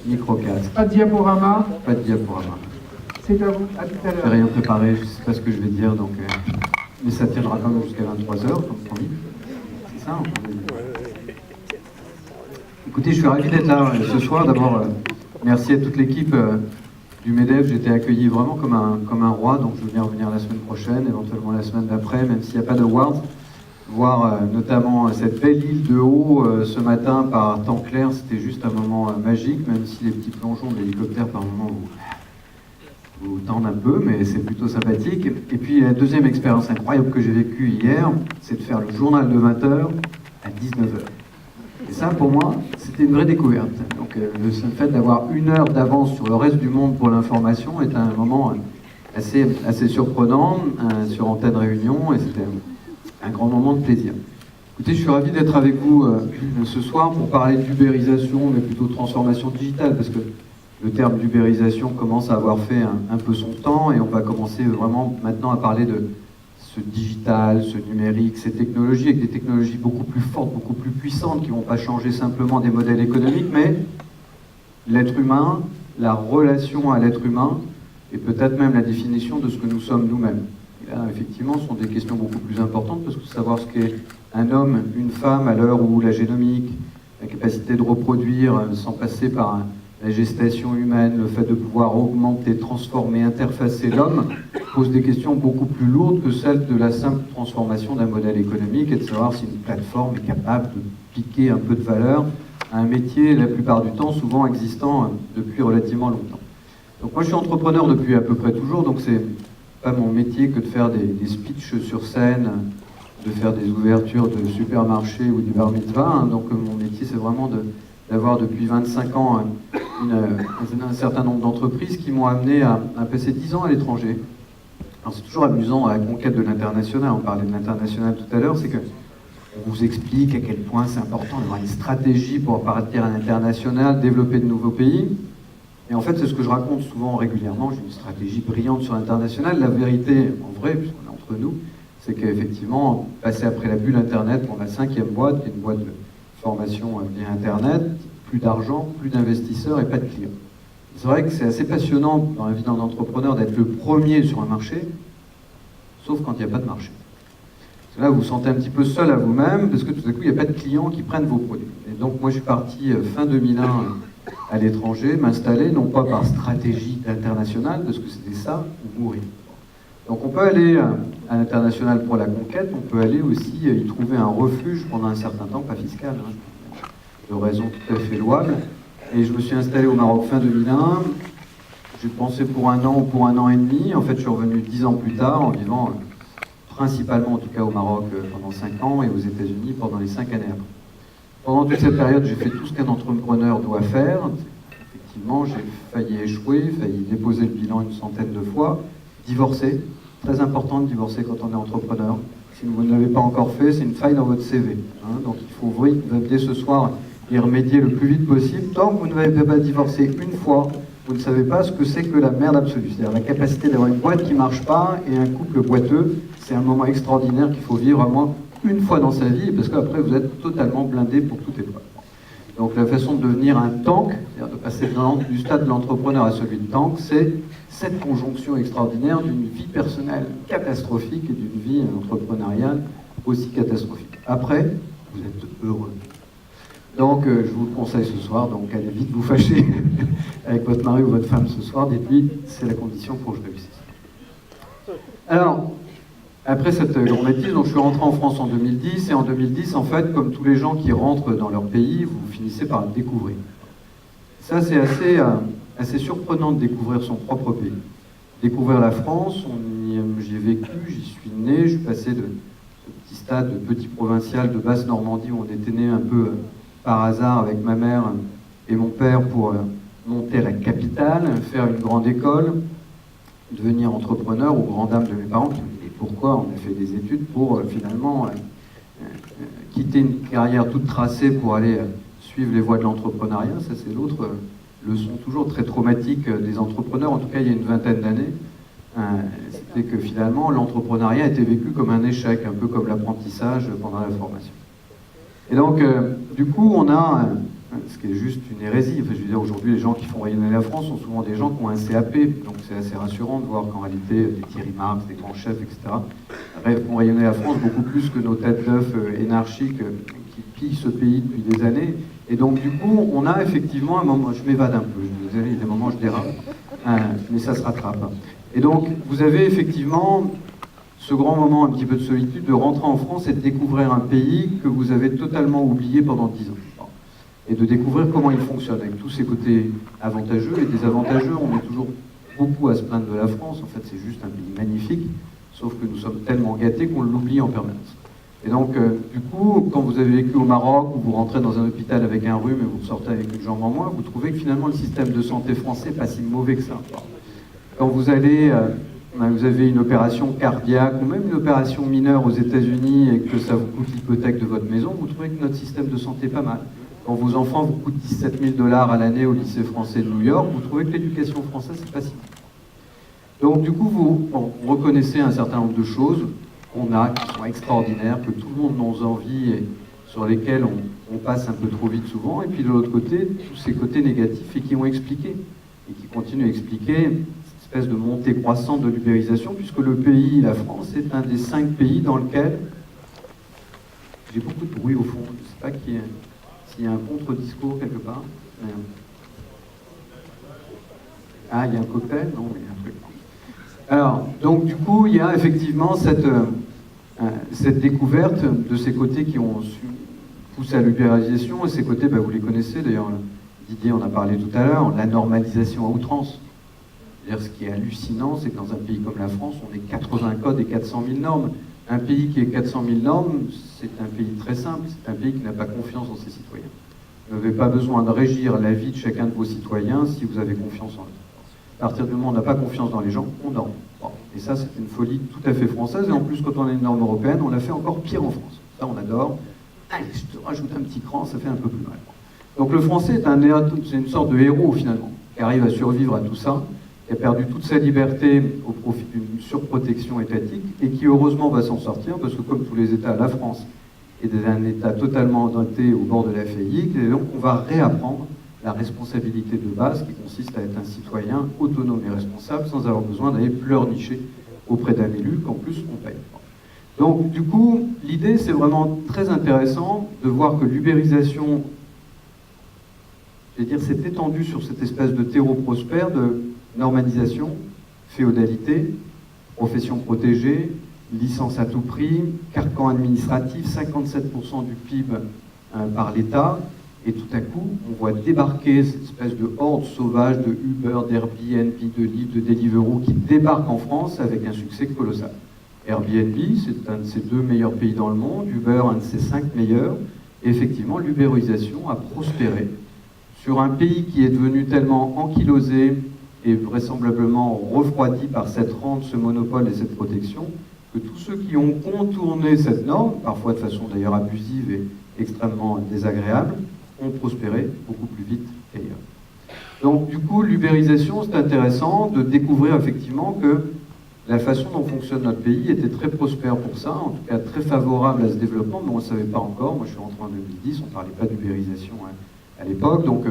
micro-casque. Pas de diaporama. Pas de diaporama. C'est à vous, à tout à Je n'ai l'heure. rien préparé, je ne sais pas ce que je vais dire, donc, mais ça tiendra quand même jusqu'à 23h, comme promis. C'est ça, Écoutez, je suis ravi d'être là ce soir. D'abord, merci à toute l'équipe du MEDEF. J'ai été accueilli vraiment comme un roi, donc je veux bien revenir la semaine prochaine, éventuellement la semaine d'après, même s'il n'y a pas d'awards. Voir notamment cette belle île de haut ce matin par temps clair, c'était juste un moment magique, même si les petits plongeons de l'hélicoptère par moment vous tendent un peu, mais c'est plutôt sympathique. Et puis la deuxième expérience incroyable que j'ai vécue hier, c'est de faire le journal de 20h à 19h. Et ça, pour moi, c'était une vraie découverte. Donc le fait d'avoir 1 heure d'avance sur le reste du monde pour l'information est un moment assez surprenant sur Antenne Réunion, et c'était un grand moment de plaisir. Écoutez, je suis ravi d'être avec vous ce soir pour parler d'ubérisation, mais plutôt de transformation digitale, parce que le terme d'ubérisation commence à avoir fait un peu son temps, et on va commencer vraiment maintenant à parler de ce digital, ce numérique, ces technologies, avec des technologies beaucoup plus fortes, beaucoup plus puissantes, qui ne vont pas changer simplement des modèles économiques, mais l'être humain, la relation à l'être humain, et peut-être même la définition de ce que nous sommes nous-mêmes. Et là, effectivement, ce sont des questions beaucoup plus importantes, parce que savoir ce qu'est un homme, une femme, à l'heure où la génomique, la capacité de reproduire sans passer par la gestation humaine, le fait de pouvoir augmenter, transformer, interfacer l'homme, pose des questions beaucoup plus lourdes que celles de la simple transformation d'un modèle économique, et de savoir si une plateforme est capable de piquer un peu de valeur à un métier, la plupart du temps, souvent existant depuis relativement longtemps. Donc moi, je suis entrepreneur depuis à peu près toujours, donc c'est pas mon métier que de faire des speeches sur scène, de faire des ouvertures de supermarchés ou du bar mitzvah. Donc mon métier, c'est vraiment d'avoir depuis 25 ans un certain nombre d'entreprises qui m'ont amené à passer 10 ans à l'étranger. Alors c'est toujours amusant à la conquête de l'international, on parlait de l'international tout à l'heure, c'est que on vous explique à quel point c'est important d'avoir une stratégie pour partir à l'international, développer de nouveaux pays. Et en fait, c'est ce que je raconte souvent régulièrement. J'ai une stratégie brillante sur l'international. La vérité, en vrai, puisqu'on est entre nous, c'est qu'effectivement, passer après la bulle Internet pour la 5e boîte, qui est une boîte de formation via Internet, plus d'argent, plus d'investisseurs et pas de clients. C'est vrai que c'est assez passionnant dans la vie d'un entrepreneur d'être le premier sur un marché, sauf quand il n'y a pas de marché. Parce que là, vous vous sentez un petit peu seul à vous-même, parce que tout à coup, il n'y a pas de clients qui prennent vos produits. Et donc, moi, je suis parti fin 2001 à l'étranger, m'installer, non pas par stratégie internationale, parce que c'était ça, ou mourir. Donc on peut aller à l'international pour la conquête, on peut aller aussi y trouver un refuge pendant un certain temps, pas fiscal, de raisons tout à fait louables. Et je me suis installé au Maroc fin 2001, j'ai pensé pour 1 an ou pour 1 an et demi, en fait je suis revenu 10 ans plus tard, en vivant principalement en tout cas au Maroc pendant 5 ans, et aux États-Unis pendant les 5 années après. Pendant toute cette période, j'ai fait tout ce qu'un entrepreneur doit faire. Effectivement, j'ai failli échouer, failli déposer le bilan une centaine de fois, divorcer. Très important de divorcer quand on est entrepreneur. Si vous ne l'avez pas encore fait, c'est une faille dans votre CV. Donc il faut dès ce soir y remédier le plus vite possible. Tant que vous ne n'avez pas divorcé une fois, vous ne savez pas ce que c'est que la merde absolue. C'est-à-dire la capacité d'avoir une boîte qui ne marche pas et un couple boiteux. C'est un moment extraordinaire qu'il faut vivre à moins une fois dans sa vie, parce qu'après vous êtes totalement blindé pour toute épreuve. Donc la façon de devenir un tank, c'est-à-dire de passer du stade de l'entrepreneur à celui de tank, c'est cette conjonction extraordinaire d'une vie personnelle catastrophique et d'une vie entrepreneuriale aussi catastrophique. Après, vous êtes heureux. Donc je vous le conseille ce soir, donc allez vite vous fâcher avec votre mari ou votre femme ce soir, dites-lui, c'est la condition pour que je réussisse. Alors, après cette grande bêtise, donc je suis rentré en France en 2010, et en 2010, en fait, comme tous les gens qui rentrent dans leur pays, vous finissez par le découvrir. Ça, c'est assez surprenant de découvrir son propre pays. Découvrir la France, j'y ai vécu, j'y suis né, je suis passé de ce petit stade de petit provincial de Basse-Normandie où on était né un peu par hasard avec ma mère et mon père pour monter à la capitale, faire une grande école, devenir entrepreneur aux grandes dames de mes parents qui me disaient pourquoi on a fait des études pour finalement quitter une carrière toute tracée pour aller suivre les voies de l'entrepreneuriat. Ça, c'est l'autre leçon toujours très traumatique des entrepreneurs, en tout cas il y a une vingtaine d'années. C'était que finalement l'entrepreneuriat était vécu comme un échec, un peu comme l'apprentissage pendant la formation. Et donc, du coup, on a ce qui est juste une hérésie. Enfin, je veux dire, aujourd'hui, les gens qui font rayonner la France sont souvent des gens qui ont un CAP, donc c'est assez rassurant de voir qu'en réalité, des Thierry Marx, des grands chefs, etc., font rayonner la France beaucoup plus que nos têtes d'œufs énarchiques qui pillent ce pays depuis des années. Et donc, du coup, on a effectivement un moment, je m'évade un peu, vous avez des moments où je dérape, mais ça se rattrape. Et donc, vous avez effectivement ce grand moment un petit peu de solitude de rentrer en France et de découvrir un pays que vous avez totalement oublié pendant 10 ans. Et de découvrir comment il fonctionne, avec tous ses côtés avantageux et désavantageux. On est toujours beaucoup à se plaindre de la France, en fait c'est juste un pays magnifique, sauf que nous sommes tellement gâtés qu'on l'oublie en permanence. Et donc, du coup, quand vous avez vécu au Maroc, ou vous rentrez dans un hôpital avec un rhume et vous ressortez avec une jambe en moins, vous trouvez que finalement le système de santé français n'est pas si mauvais que ça. Quand vous allez, vous avez une opération cardiaque, ou même une opération mineure aux États-Unis et que ça vous coûte l'hypothèque de votre maison, vous trouvez que notre système de santé est pas mal. Quand vos enfants vous coûtent 17 000 $ à l'année au lycée français de New York, vous trouvez que l'éducation française, c'est pas si mal. Donc du coup, vous reconnaissez un certain nombre de choses qu'on a, qui sont extraordinaires, que tout le monde nous envie et sur lesquelles on passe un peu trop vite souvent. Et puis de l'autre côté, tous ces côtés négatifs et qui ont expliqué, et qui continuent à expliquer cette espèce de montée croissante de l'ubérisation, puisque le pays, la France, est un des 5 pays dans lequel... J'ai beaucoup de bruit au fond, je ne sais pas qui est... S'il y a un contre-discours quelque part. Ah, il y a un cocktail? Non, mais il y a un truc. Alors, donc du coup, il y a effectivement cette découverte de ces côtés qui ont poussé à l'ubérisation, et ces côtés, vous les connaissez, d'ailleurs, Didier en a parlé tout à l'heure, la normalisation à outrance. C'est-à-dire, ce qui est hallucinant, c'est que dans un pays comme la France, on est 80 codes et 400 000 normes. Un pays qui est 400 000 normes, c'est un pays très simple, c'est un pays qui n'a pas confiance dans ses citoyens. Vous n'avez pas besoin de régir la vie de chacun de vos citoyens si vous avez confiance en eux. À partir du moment où on n'a pas confiance dans les gens, on dort. Bon. Et ça, c'est une folie tout à fait française, et en plus, quand on a une norme européenne, on l'a fait encore pire en France. Ça, on adore. Allez, je te rajoute un petit cran, ça fait un peu plus mal. Donc le français c'est une sorte de héros, finalement, qui arrive à survivre à tout ça, qui a perdu toute sa liberté au profit d'une surprotection étatique et qui heureusement va s'en sortir parce que comme tous les États, la France est un État totalement endetté au bord de la faillite et donc on va réapprendre la responsabilité de base qui consiste à être un citoyen autonome et responsable sans avoir besoin d'aller pleurnicher auprès d'un élu qu'en plus on paye. Donc du coup, l'idée c'est vraiment très intéressant de voir que l'ubérisation, s'est étendue sur cette espèce de terreau prospère de normalisation, féodalité, profession protégée, licence à tout prix, carcan administratif, 57% du PIB par l'État, et tout à coup, on voit débarquer cette espèce de horde sauvage de Uber, d'Airbnb, de Lyft, de Deliveroo qui débarque en France avec un succès colossal. Airbnb, c'est un de ses 2 meilleurs pays dans le monde, Uber, un de ses 5 meilleurs, et effectivement, l'ubérisation a prospéré sur un pays qui est devenu tellement ankylosé et vraisemblablement refroidi par cette rente, ce monopole et cette protection, que tous ceux qui ont contourné cette norme, parfois de façon d'ailleurs abusive et extrêmement désagréable, ont prospéré beaucoup plus vite qu'ailleurs. Donc du coup, l'ubérisation, c'est intéressant de découvrir effectivement que la façon dont fonctionne notre pays était très prospère pour ça, en tout cas très favorable à ce développement, mais on ne le savait pas encore. Moi je suis rentré en 2010, on ne parlait pas d'ubérisation à l'époque, donc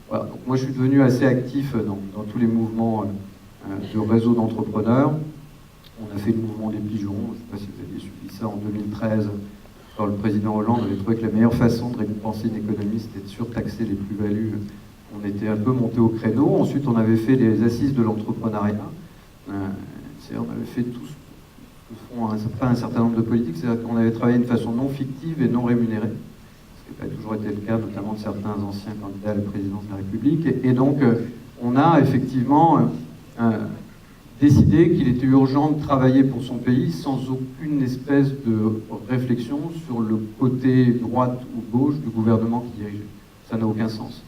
voilà. Donc moi je suis devenu assez actif dans tous les mouvements de réseau d'entrepreneurs. On a fait le mouvement des pigeons, je ne sais pas si vous aviez suivi ça en 2013, quand le président Hollande avait trouvé que la meilleure façon de récompenser une économie c'était de surtaxer les plus-values. On était un peu monté au créneau. Ensuite on avait fait les assises de l'entrepreneuriat. On avait fait tous, pas un certain nombre de politiques, c'est-à-dire qu'on avait travaillé de façon non fictive et non rémunérée, ce qui n'a pas toujours été le cas, notamment de certains anciens candidats à la présidence de la République. Et donc, on a effectivement décidé qu'il était urgent de travailler pour son pays sans aucune espèce de réflexion sur le côté droite ou gauche du gouvernement qui dirigeait. Ça n'a aucun sens.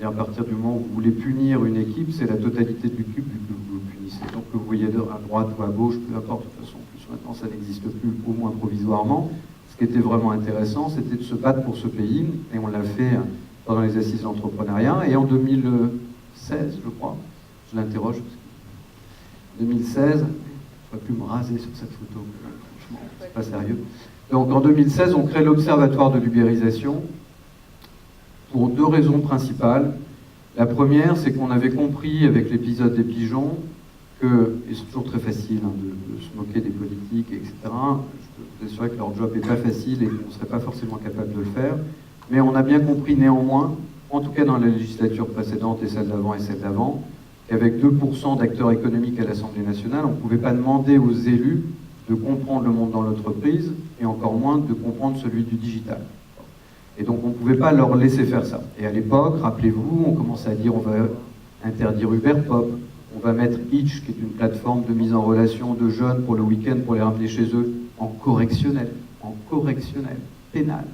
Et à partir du moment où vous voulez punir une équipe, c'est la totalité du cube que vous punissez. Donc que vous voyez à droite ou à gauche, peu importe, de toute façon, plus maintenant ça n'existe plus, au moins provisoirement. Ce qui était vraiment intéressant, c'était de se battre pour ce pays, et on l'a fait pendant les assises d'entrepreneuriat. Et en 2016, je crois, je l'interroge, 2016, je ne pourrais plus me raser sur cette photo, franchement, c'est pas sérieux. Donc en 2016, on crée l'Observatoire de l'ubérisation. pour deux raisons principales. La première, c'est qu'on avait compris avec l'épisode des pigeons que, et c'est toujours très facile de se moquer des politiques, etc., je peux vous assurer que leur job n'est pas facile et qu'on ne serait pas forcément capable de le faire, mais on a bien compris néanmoins, en tout cas dans la législature précédente et celle d'avant et celle d'avant, qu'avec 2% d'acteurs économiques à l'Assemblée nationale, on ne pouvait pas demander aux élus de comprendre le monde dans l'entreprise et encore moins de comprendre celui du digital. Et donc on ne pouvait pas leur laisser faire ça. Et à l'époque, rappelez-vous, on commençait à dire on va interdire Uber Pop, on va mettre Hitch, qui est une plateforme de mise en relation de jeunes pour le week-end pour les ramener chez eux, en correctionnel, pénal.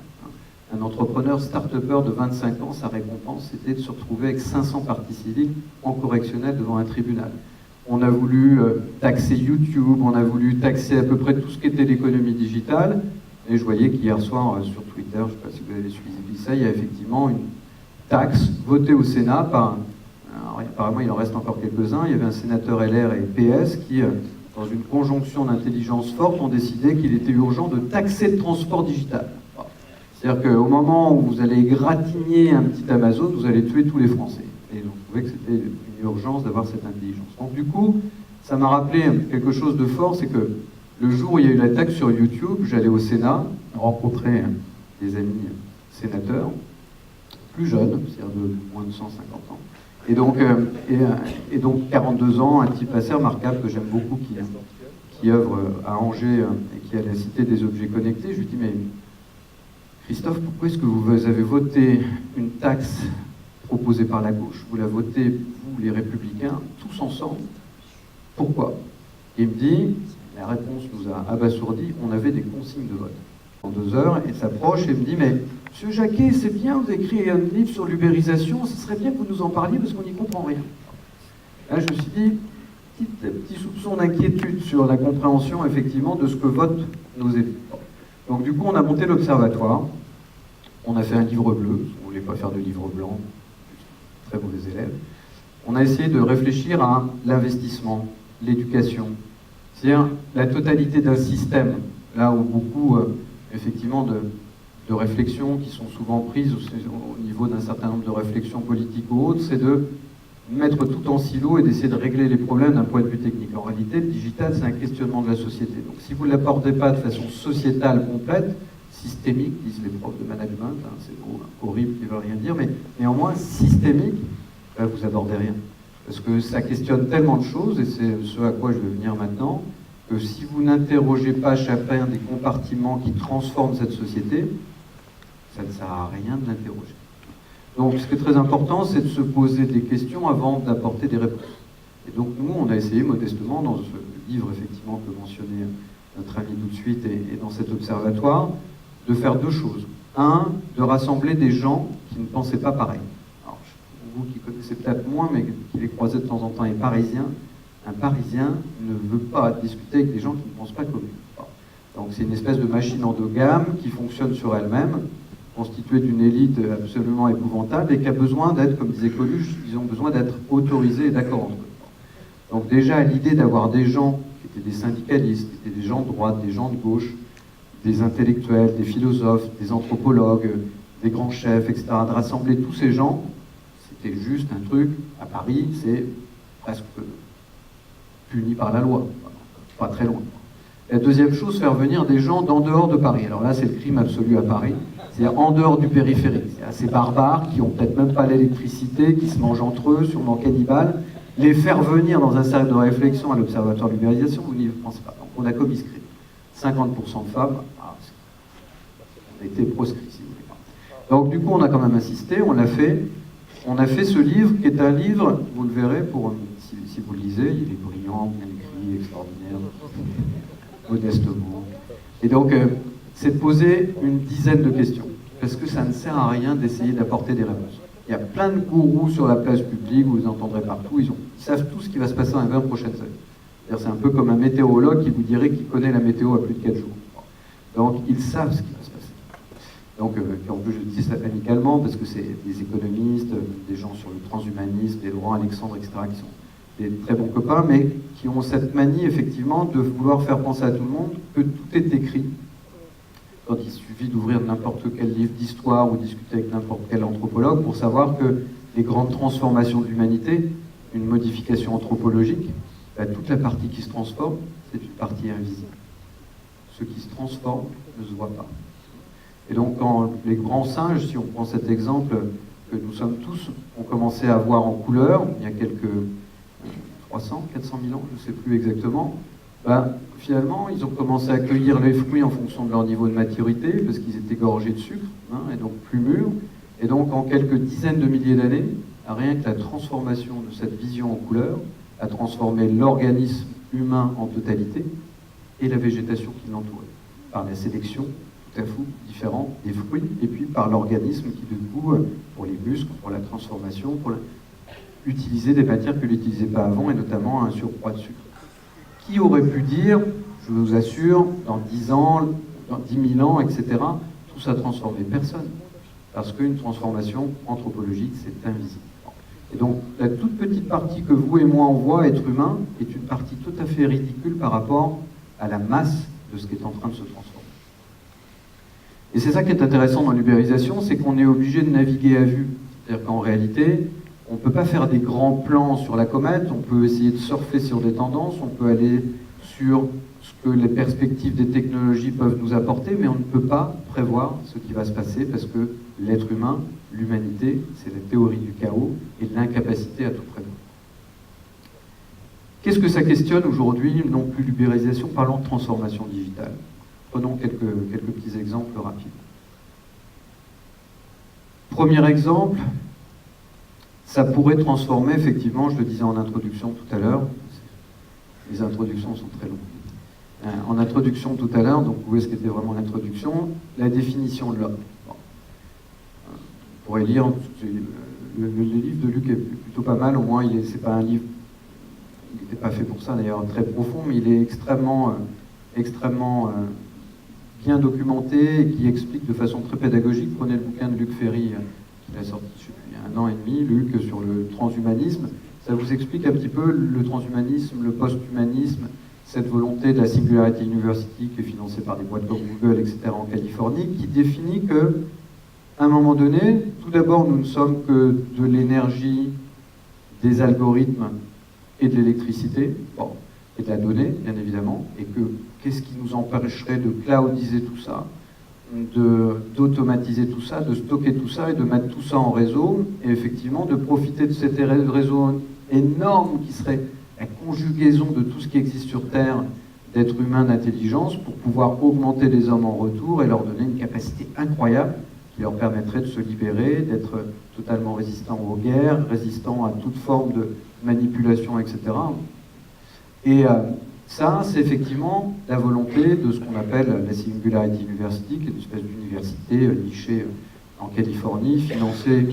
Un entrepreneur start-upper de 25 ans, sa récompense, c'était de se retrouver avec 500 parties civiles en correctionnel devant un tribunal. On a voulu taxer YouTube, on a voulu taxer à peu près tout ce qui était l'économie digitale. Et je voyais qu'hier soir, sur Twitter, je ne sais pas si vous avez suivi ça, il y a effectivement une taxe votée au Sénat par, alors, apparemment il en reste encore quelques-uns, il y avait un sénateur LR et PS qui, dans une conjonction d'intelligence forte, ont décidé qu'il était urgent de taxer le transport digital. C'est-à-dire qu'au moment où vous allez égratigner un petit Amazon, vous allez tuer tous les Français. Et donc, je trouvais que c'était une urgence d'avoir cette intelligence. Donc du coup, ça m'a rappelé quelque chose de fort, c'est que le jour où il y a eu la taxe sur YouTube, j'allais au Sénat rencontrer des amis sénateurs, plus jeunes, c'est-à-dire de moins de 150 ans. Et donc 42 ans, un type assez remarquable que j'aime beaucoup, qui œuvre à Angers et qui est à la Cité des Objets Connectés. Je lui dis, mais Christophe, pourquoi est-ce que vous avez voté une taxe proposée par la gauche? Vous la votez, vous les Républicains, tous ensemble. Pourquoi? Il me dit, la réponse nous a abasourdis, on avait des consignes de vote. En 2 heures, il s'approche et me dit, mais Monsieur Jacquet, c'est bien, vous avez écrit un livre sur l'ubérisation, ce serait bien que vous nous en parliez parce qu'on n'y comprend rien. Là, je me suis dit, petit soupçon d'inquiétude sur la compréhension, effectivement, de ce que votent nos élus. Donc du coup, on a monté l'observatoire, on a fait un livre bleu, on ne voulait pas faire de livre blanc, très mauvais élèves. On a essayé de réfléchir à l'investissement, l'éducation, c'est-à-dire la totalité d'un système, là où beaucoup, effectivement, de réflexions qui sont souvent prises au niveau d'un certain nombre de réflexions politiques ou autres, c'est de mettre tout en silo et d'essayer de régler les problèmes d'un point de vue technique. En réalité, le digital, c'est un questionnement de la société. Donc si vous ne l'apportez pas de façon sociétale complète, systémique, disent les profs de management, c'est horrible qui ne veut rien dire, mais néanmoins systémique, là, vous n'abordez rien. Parce que ça questionne tellement de choses, et c'est ce à quoi je vais venir maintenant, que si vous n'interrogez pas chacun des compartiments qui transforment cette société, ça ne sert à rien de l'interroger. Donc ce qui est très important, c'est de se poser des questions avant d'apporter des réponses. Et donc nous, on a essayé modestement, dans ce livre effectivement que mentionnait notre ami tout de suite et dans cet observatoire, de faire 2 choses. 1, de rassembler des gens qui ne pensaient pas pareil. Alors, vous qui connaissez peut-être moins, mais qui les croisez de temps en temps, les Parisiens, un Parisien ne veut pas discuter avec des gens qui ne pensent pas comme lui. Donc c'est une espèce de machine endogame qui fonctionne sur elle-même, constituée d'une élite absolument épouvantable et qui a besoin d'être, comme disait Coluche, ils ont besoin d'être autorisés et d'accord entre eux. Donc déjà, l'idée d'avoir des gens qui étaient des syndicalistes, qui étaient des gens de droite, des gens de gauche, des intellectuels, des philosophes, des anthropologues, des grands chefs, etc., de rassembler tous ces gens, c'était juste un truc, à Paris, c'est presque puni par la loi, pas très loin. La deuxième chose, faire venir des gens d'en dehors de Paris. Alors là, c'est le crime absolu à Paris, c'est-à-dire en dehors du périphérique. C'est assez barbares, qui n'ont peut-être même pas l'électricité, qui se mangent entre eux, sûrement cannibales. Les faire venir dans un cercle de réflexion à l'Observatoire de l'ubérisation, vous n'y pensez pas. Donc on a commis ce crime. 50% de femmes, on a été proscrit, si vous voulez. Donc du coup, on a quand même insisté, on l'a fait. On a fait ce livre, qui est un livre, vous le verrez, si vous le lisez, il est brillant, bien écrit, extraordinaire, modestement. Et donc, c'est de poser une dizaine de questions, parce que ça ne sert à rien d'essayer d'apporter des réponses. Il y a plein de gourous sur la place publique, vous les entendrez partout, ils savent tout ce qui va se passer dans les 20 prochaines années. C'est un peu comme un météorologue qui vous dirait qu'il connaît la météo à plus de 4 jours. Donc, ils savent ce qui va se passer. Donc, en plus, je dis ça amicalement, parce que c'est des économistes, des gens sur le transhumanisme, des Laurent Alexandre, etc., qui sont des très bons copains, mais qui ont cette manie, effectivement, de vouloir faire penser à tout le monde que tout est écrit quand il suffit d'ouvrir n'importe quel livre d'histoire ou discuter avec n'importe quel anthropologue pour savoir que les grandes transformations de l'humanité, une modification anthropologique, toute la partie qui se transforme, c'est une partie invisible. Ce qui se transforme ne se voit pas. Et donc, quand les grands singes, si on prend cet exemple que nous sommes tous, ont commencé à voir en couleur, il y a quelques 300, 400 000 ans, je ne sais plus exactement, finalement, ils ont commencé à cueillir les fruits en fonction de leur niveau de maturité, parce qu'ils étaient gorgés de sucre, et donc plus mûrs. Et donc, en quelques dizaines de milliers d'années, rien que la transformation de cette vision en couleur a transformé l'organisme humain en totalité et la végétation qui l'entourait, par la sélection tout à fait différente des fruits, et puis par l'organisme qui, du coup, pour les muscles, pour la transformation, utiliser des matières qu'il n'utilisait pas avant, et notamment un surcroît de sucre. Qui aurait pu dire, je vous assure, dans 10 ans, dans 10 000 ans, etc., tout ça transformé? Personne. Parce qu'une transformation anthropologique, c'est invisible. Et donc, la toute petite partie que vous et moi on voit, être humain, est une partie tout à fait ridicule par rapport à la masse de ce qui est en train de se transformer. Et c'est ça qui est intéressant dans l'ubérisation, c'est qu'on est obligé de naviguer à vue. C'est-à-dire qu'en réalité, on ne peut pas faire des grands plans sur la comète, on peut essayer de surfer sur des tendances, on peut aller sur ce que les perspectives des technologies peuvent nous apporter, mais on ne peut pas prévoir ce qui va se passer parce que l'être humain, l'humanité, c'est la théorie du chaos et l'incapacité à tout prévoir. Qu'est-ce que ça questionne aujourd'hui? Non plus l'ubérisation, parlons de transformation digitale. Prenons quelques petits exemples rapides. Premier exemple, ça pourrait transformer, effectivement, je le disais en introduction tout à l'heure, les introductions sont très longues. En introduction tout à l'heure, donc où est-ce qu'était vraiment l'introduction? La définition de l'homme. Bon. On pourrait lire, le livre de Luc est plutôt pas mal, au moins c'est pas un livre, il n'était pas fait pour ça d'ailleurs, très profond, mais il est extrêmement bien documenté et qui explique de façon très pédagogique. Prenez le bouquin de Luc Ferry, qu'il a sorti il y a 1 an et demi, Luc, sur le transhumanisme. Ça vous explique un petit peu le transhumanisme, le post-humanisme, cette volonté de la Singularity University qui est financée par des boîtes comme Google, etc. en Californie, qui définit que, à un moment donné, tout d'abord, nous ne sommes que de l'énergie, des algorithmes et de l'électricité, et de la donnée, bien évidemment, et que qu'est-ce qui nous empêcherait de cloudiser tout ça, d'automatiser tout ça, de stocker tout ça et de mettre tout ça en réseau, et effectivement de profiter de cet réseau énorme qui serait la conjugaison de tout ce qui existe sur Terre, d'êtres humains, d'intelligence, pour pouvoir augmenter les hommes en retour et leur donner une capacité incroyable qui leur permettrait de se libérer, d'être totalement résistants aux guerres, résistants à toute forme de manipulation, etc. Et ça, c'est effectivement la volonté de ce qu'on appelle la Singularity University, qui est une espèce d'université nichée en Californie, financée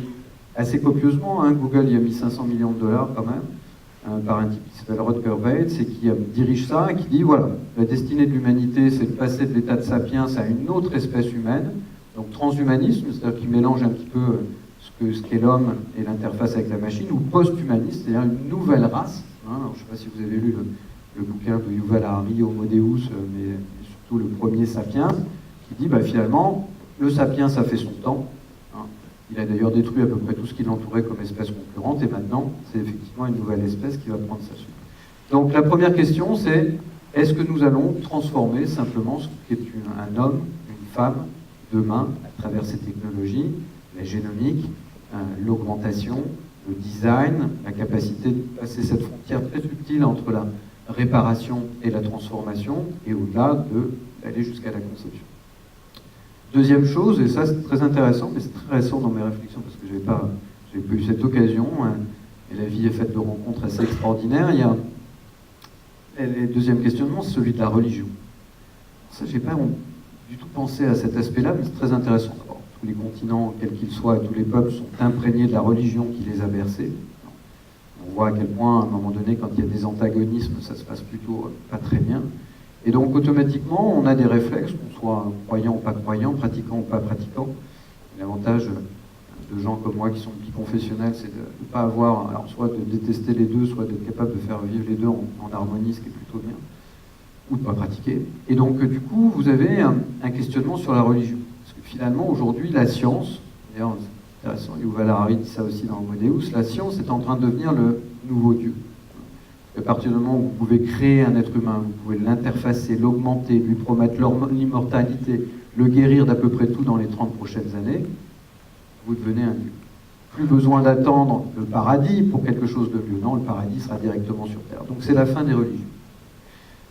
assez copieusement. Google y a mis 500 millions de dollars quand même, par un type qui s'appelle Rutger Bates, et qui dirige ça, et qui dit, voilà, la destinée de l'humanité, c'est de passer de l'état de sapiens à une autre espèce humaine, donc transhumanisme, c'est-à-dire qui mélange un petit peu ce qu'est l'homme et l'interface avec la machine, ou post-humaniste, c'est-à-dire une nouvelle race. Alors, je ne sais pas si vous avez lu le bouquin de Yuval Harari, Homo Deus, mais surtout le premier Sapiens, qui dit finalement, le Sapiens a fait son temps. Il a d'ailleurs détruit à peu près tout ce qui l'entourait comme espèce concurrente, et maintenant, c'est effectivement une nouvelle espèce qui va prendre sa suite. Donc la première question, c'est est-ce que nous allons transformer simplement ce qui est un homme, une femme, demain, à travers ces technologies, la génomique, l'augmentation, le design, la capacité de passer cette frontière très subtile entre la réparation et la transformation, et au-delà d'aller jusqu'à la conception. Deuxième chose, et ça c'est très intéressant, mais c'est très récent dans mes réflexions parce que je n'avais pas eu cette occasion, et la vie est faite de rencontres assez extraordinaires. Le deuxième questionnement, c'est celui de la religion. Ça, je n'ai pas du tout pensé à cet aspect-là, mais c'est très intéressant. D'abord, tous les continents, quels qu'ils soient, tous les peuples sont imprégnés de la religion qui les a bercés. On voit à quel point, à un moment donné, quand il y a des antagonismes, ça se passe plutôt pas très bien. Et donc, automatiquement, on a des réflexes, qu'on soit croyant ou pas croyant, pratiquant ou pas pratiquant. L'avantage de gens comme moi qui sont biconfessionnels, c'est de ne pas avoir, alors soit de détester les deux, soit d'être capable de faire vivre les deux en harmonie, ce qui est plutôt bien. ou de ne pas pratiquer. Et donc, du coup, vous avez un questionnement sur la religion. Parce que finalement, aujourd'hui, la science, d'ailleurs, c'est intéressant, Yuval Harari dit ça aussi dans Homo Deus, la science est en train de devenir le nouveau Dieu. À partir du moment où vous pouvez créer un être humain, vous pouvez l'interfacer, l'augmenter, lui promettre l'immortalité, le guérir d'à peu près tout dans les 30 prochaines années, vous devenez un Dieu. Plus besoin d'attendre le paradis pour quelque chose de mieux. Non, le paradis sera directement sur Terre. Donc c'est la fin des religions.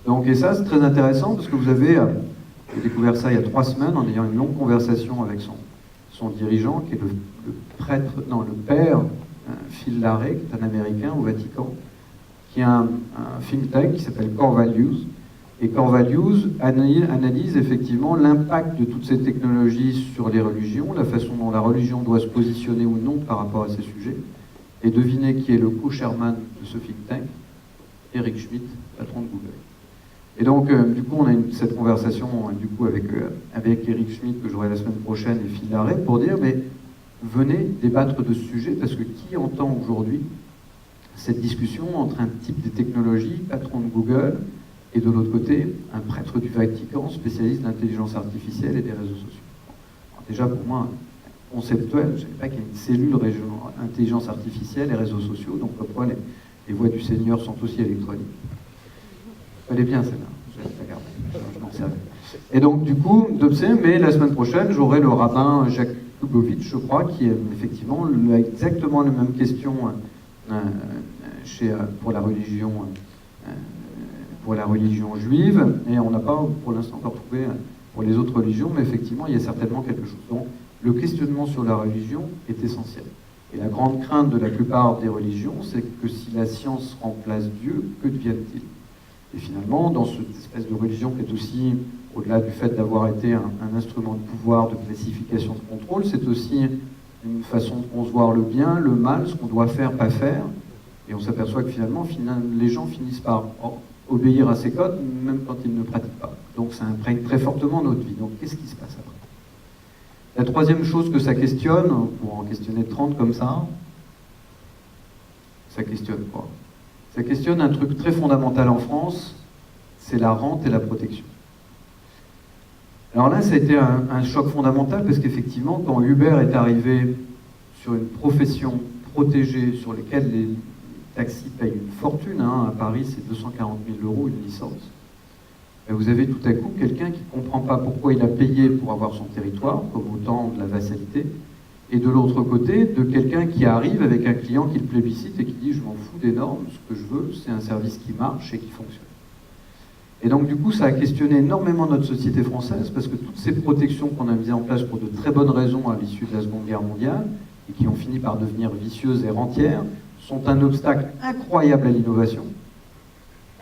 Donc, et ça, c'est très intéressant parce que vous avez, j'ai découvert ça il y a 3 semaines en ayant une longue conversation avec son dirigeant, qui est le père, Phil Larrey, qui est un Américain au Vatican, qui a un think tank qui s'appelle Core Values. Et Core Values analyse effectivement l'impact de toutes ces technologies sur les religions, la façon dont la religion doit se positionner ou non par rapport à ces sujets. Et devinez qui est le co-chairman de ce think tank? Eric Schmidt, patron de Google. Et donc, du coup, on a cette conversation du coup, avec Eric Schmidt que j'aurai la semaine prochaine et Phil Larrey pour dire, mais venez débattre de ce sujet parce que qui entend aujourd'hui cette discussion entre un type de technologie, patron de Google, et de l'autre côté, un prêtre du Vatican, spécialiste de l'intelligence artificielle et des réseaux sociaux. Alors déjà, pour moi, conceptuel, je ne savais pas qu'il y a une cellule intelligence artificielle et réseaux sociaux, donc pourquoi les voix du Seigneur sont aussi électroniques. Elle est bien celle-là, je vais la garder, je m'en servais. Et donc, du coup, mais la semaine prochaine, j'aurai le rabbin Jacques Lubovitch, je crois, qui est effectivement exactement la même question pour la religion juive, et on n'a pas pour l'instant encore trouvé pour les autres religions, mais effectivement il y a certainement quelque chose. Donc le questionnement sur la religion est essentiel. Et la grande crainte de la plupart des religions, c'est que si la science remplace Dieu, que deviennent-ils? Et finalement, dans cette espèce de religion qui est aussi, au-delà du fait d'avoir été un instrument de pouvoir, de classification, de contrôle, c'est aussi une façon de concevoir le bien, le mal, ce qu'on doit faire, pas faire. Et on s'aperçoit que finalement, les gens finissent par obéir à ces codes, même quand ils ne pratiquent pas. Donc ça imprègne très fortement notre vie. Donc qu'est-ce qui se passe après? La troisième chose que ça questionne, pour en questionner 30 comme ça questionne quoi? Ça questionne un truc très fondamental en France, c'est la rente et la protection. Alors là, ça a été un choc fondamental parce qu'effectivement, quand Uber est arrivé sur une profession protégée sur laquelle les taxis payent une fortune, à Paris c'est 240 000 € une licence, et vous avez tout à coup quelqu'un qui ne comprend pas pourquoi il a payé pour avoir son territoire, comme au temps de la vassalité, et de l'autre côté, de quelqu'un qui arrive avec un client qui le plébiscite et qui dit « je m'en fous des normes, ce que je veux, c'est un service qui marche et qui fonctionne ». Et donc du coup, ça a questionné énormément notre société française, parce que toutes ces protections qu'on a mises en place pour de très bonnes raisons à l'issue de la Seconde Guerre mondiale, et qui ont fini par devenir vicieuses et rentières, sont un obstacle incroyable à l'innovation,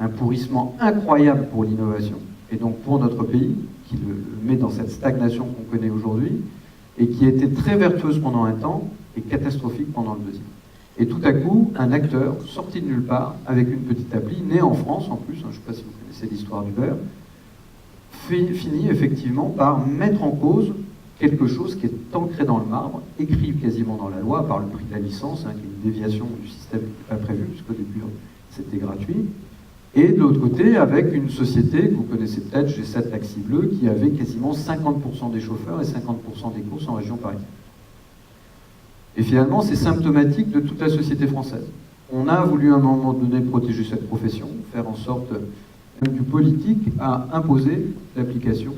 un pourrissement incroyable pour l'innovation, et donc pour notre pays, qui le met dans cette stagnation qu'on connaît aujourd'hui, et qui a été très vertueuse pendant un temps, et catastrophique pendant le deuxième. Et tout à coup, un acteur sorti de nulle part, avec une petite appli, né en France en plus, je ne sais pas si vous connaissez l'histoire d'Uber, finit effectivement par mettre en cause quelque chose qui est ancré dans le marbre, écrit quasiment dans la loi, par le prix de la licence, qui est une déviation du système qui n'est pas prévu, puisqu'au début c'était gratuit. Et de l'autre côté, avec une société que vous connaissez peut-être, G7 Taxi Bleu, qui avait quasiment 50% des chauffeurs et 50% des courses en région parisienne. Et finalement, c'est symptomatique de toute la société française. On a voulu à un moment donné protéger cette profession, faire en sorte du politique à imposer l'application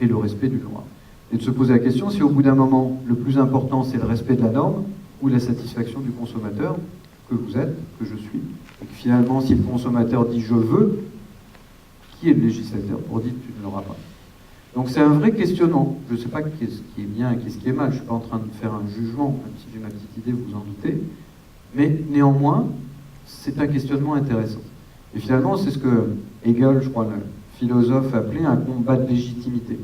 et le respect du droit. Et de se poser la question si au bout d'un moment, le plus important c'est le respect de la norme ou la satisfaction du consommateur que vous êtes, que je suis. Et que finalement, si le consommateur dit « je veux », qui est le législateur pour dire « tu ne l'auras pas ». Donc c'est un vrai questionnement. Je ne sais pas qu'est-ce qui est bien et qu'est-ce qui est mal. Je ne suis pas en train de faire un jugement, même si j'ai ma petite idée, vous en doutez. Mais néanmoins, c'est un questionnement intéressant. Et finalement, c'est ce que Hegel, je crois, le philosophe, appelait un combat de légitimité.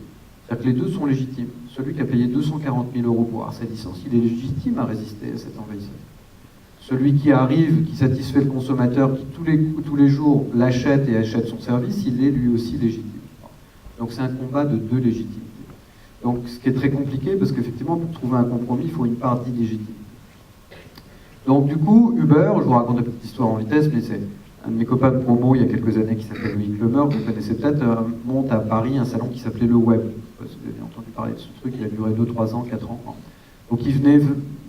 C'est-à-dire que les deux sont légitimes. Celui qui a payé 240 000 € pour avoir sa licence, il est légitime à résister à cet envahisseur. Celui qui arrive, qui satisfait le consommateur, qui tous les jours l'achète et achète son service, il est lui aussi légitime. Donc c'est un combat de deux légitimités. Donc ce qui est très compliqué, parce qu'effectivement, pour trouver un compromis, il faut une part d'illégitimité. Donc du coup, Uber, je vous raconte une petite histoire en vitesse, mais c'est Un de mes copains de promo, il y a quelques années, qui s'appelle Loïc Lemeur, vous connaissez peut-être, monte à Paris un salon qui s'appelait Le Web. Je ne sais pas si vous avez entendu parler de ce truc, il a duré 2, 3 ans, 4 ans. Donc il venait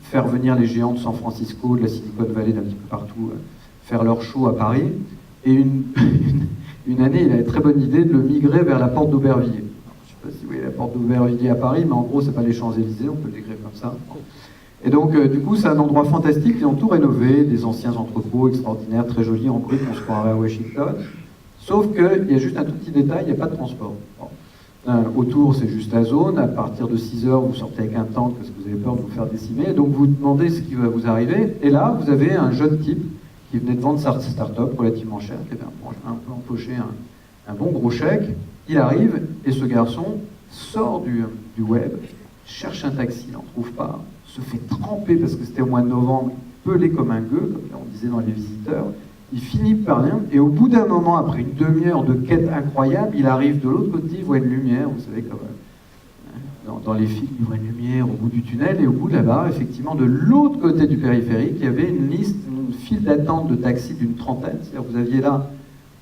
faire venir les géants de San Francisco, de la Silicon Valley, d'un petit peu partout, faire leur show à Paris. Et une année, il a une très bonne idée de le migrer vers la porte d'Aubervilliers. Je ne sais pas si vous voyez la porte d'Aubervilliers à Paris, mais en gros, c'est pas les Champs-Élysées, on peut le décrire comme ça. Et donc, du coup, c'est un endroit fantastique, ils ont tout rénové, des anciens entrepôts extraordinaires, très jolis, en brut, on se croirait à Washington. Sauf qu'il y a juste un tout petit détail, il n'y a pas de transport. Autour, c'est juste la zone, à partir de 6 heures, vous sortez avec un tank parce que vous avez peur de vous faire décimer, et donc vous demandez ce qui va vous arriver, et là, vous avez un jeune type qui venait de vendre sa start-up relativement cher, qui avait un peu empoché un bon gros chèque. Il arrive, et ce garçon sort du web, cherche un taxi, il n'en trouve pas, se fait tremper parce que c'était au mois de novembre, pelé comme un gueux, comme on disait dans Les Visiteurs. Il finit par rien, et au bout d'un moment, après une demi-heure de quête incroyable, il arrive de l'autre côté, il voit une lumière, vous savez, comme dans les films, il voit une lumière au bout du tunnel, et au bout de la barre, effectivement, de l'autre côté du périphérique, il y avait une file d'attente de taxis d'une trentaine, c'est-à-dire vous aviez là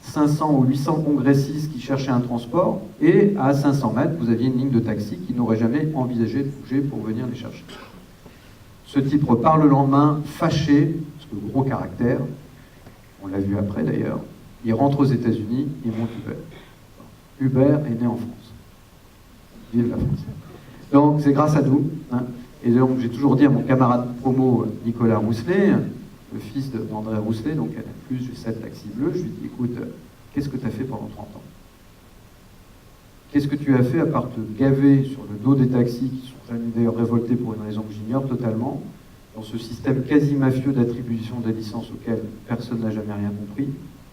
500 ou 800 congressistes qui cherchaient un transport, et à 500 mètres, vous aviez une ligne de taxi qui n'aurait jamais envisagé de bouger pour venir les chercher. Ce type repart le lendemain, fâché, parce que gros caractère, on l'a vu après d'ailleurs, il rentre aux États-Unis, il monte Uber. Uber est né en France. Vive la France. Donc c'est grâce à nous. Hein. Et donc j'ai toujours dit à mon camarade de promo, Nicolas Rousselet, le fils d'André Rousselet, donc à plus j'ai 7 taxis bleus, je lui dis, écoute, qu'est-ce que tu as fait pendant 30 ans? Qu'est-ce que tu as fait à part te gaver sur le dos des taxis, qui sont d'ailleurs révoltés pour une raison que j'ignore totalement, dans ce système quasi mafieux d'attribution des licences auquel personne n'a jamais rien compris?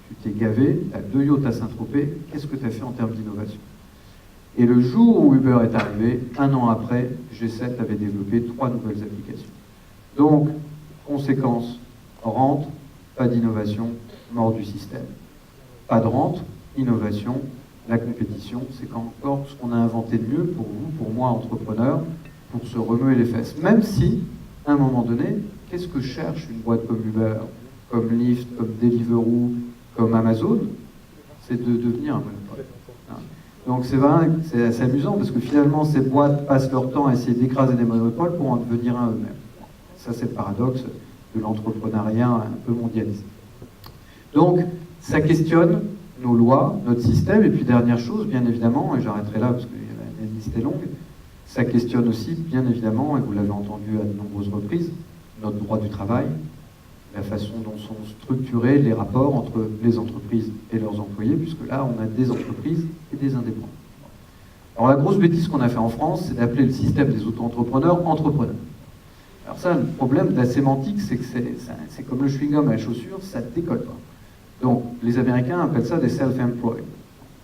Tu t'es gavé, tu as 2 yachts à Saint-Tropez, qu'est-ce que tu as fait en termes d'innovation? Et le jour où Uber est arrivé, 1 an après, G7 avait développé 3 nouvelles applications. Donc, conséquence, rente, pas d'innovation, mort du système. Pas de rente, innovation, la compétition, c'est encore ce qu'on a inventé de mieux pour vous, pour moi, entrepreneur, pour se remuer les fesses. Même si, à un moment donné, qu'est-ce que cherche une boîte comme Uber, comme Lyft, comme Deliveroo, comme Amazon? C'est de devenir un monopole. Donc c'est vrai, c'est assez amusant, parce que finalement, ces boîtes passent leur temps à essayer d'écraser des monopoles pour en devenir un eux-mêmes. Ça, c'est le paradoxe de l'entrepreneuriat un peu mondialisé. Donc, ça questionne nos lois, notre système, et puis dernière chose, bien évidemment, et j'arrêterai là parce que la liste est longue, ça questionne aussi, bien évidemment, et vous l'avez entendu à de nombreuses reprises, notre droit du travail, la façon dont sont structurés les rapports entre les entreprises et leurs employés, puisque là, on a des entreprises et des indépendants. Alors la grosse bêtise qu'on a fait en France, c'est d'appeler le système des auto-entrepreneurs entrepreneurs. Alors ça, le problème de la sémantique, c'est que c'est comme le chewing-gum à la chaussure, ça ne décolle pas. Donc, les Américains appellent ça des self-employed,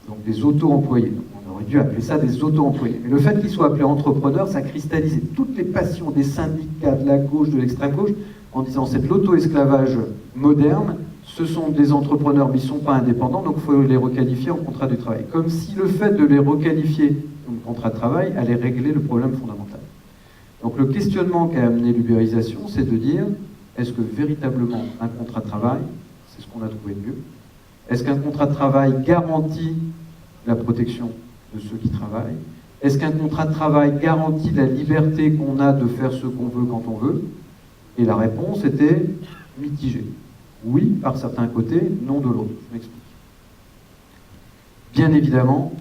donc des auto-employés. Donc, on aurait dû appeler ça des auto-employés. Mais le fait qu'ils soient appelés entrepreneurs, ça a cristallisé toutes les passions des syndicats, de la gauche, de l'extrême-gauche, en disant c'est de l'auto-esclavage moderne, ce sont des entrepreneurs, mais ils ne sont pas indépendants, donc il faut les requalifier en contrat de travail. Comme si le fait de les requalifier en contrat de travail allait régler le problème fondamental. Donc le questionnement qu'a amené l'ubérisation, c'est de dire, est-ce que véritablement un contrat de travail, c'est ce qu'on a trouvé de mieux. Est-ce qu'un contrat de travail garantit la protection de ceux qui travaillent? Est-ce qu'un contrat de travail garantit la liberté qu'on a de faire ce qu'on veut quand on veut? Et la réponse était mitigée. Oui, par certains côtés, non de l'autre. Je m'explique. Bien évidemment,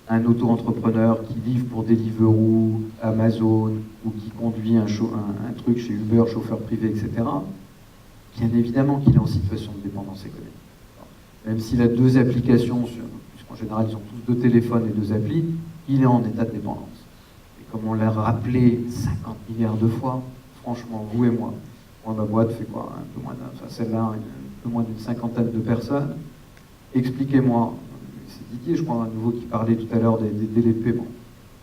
un auto-entrepreneur qui livre pour Deliveroo, Amazon, ou qui conduit un truc chez Uber, chauffeur privé, etc., bien évidemment qu'il est en situation de dépendance économique. Même s'il a 2 applications, puisqu'en général ils ont tous 2 téléphones et 2 applis, il est en état de dépendance. Et comme on l'a rappelé 50 milliards de fois, franchement, vous et moi ma boîte fait quoi? Un peu moins celle-là, un peu moins d'une 50aine de personnes. Expliquez-moi, c'est Didier, je crois, à nouveau, qui parlait tout à l'heure des délais de paiement.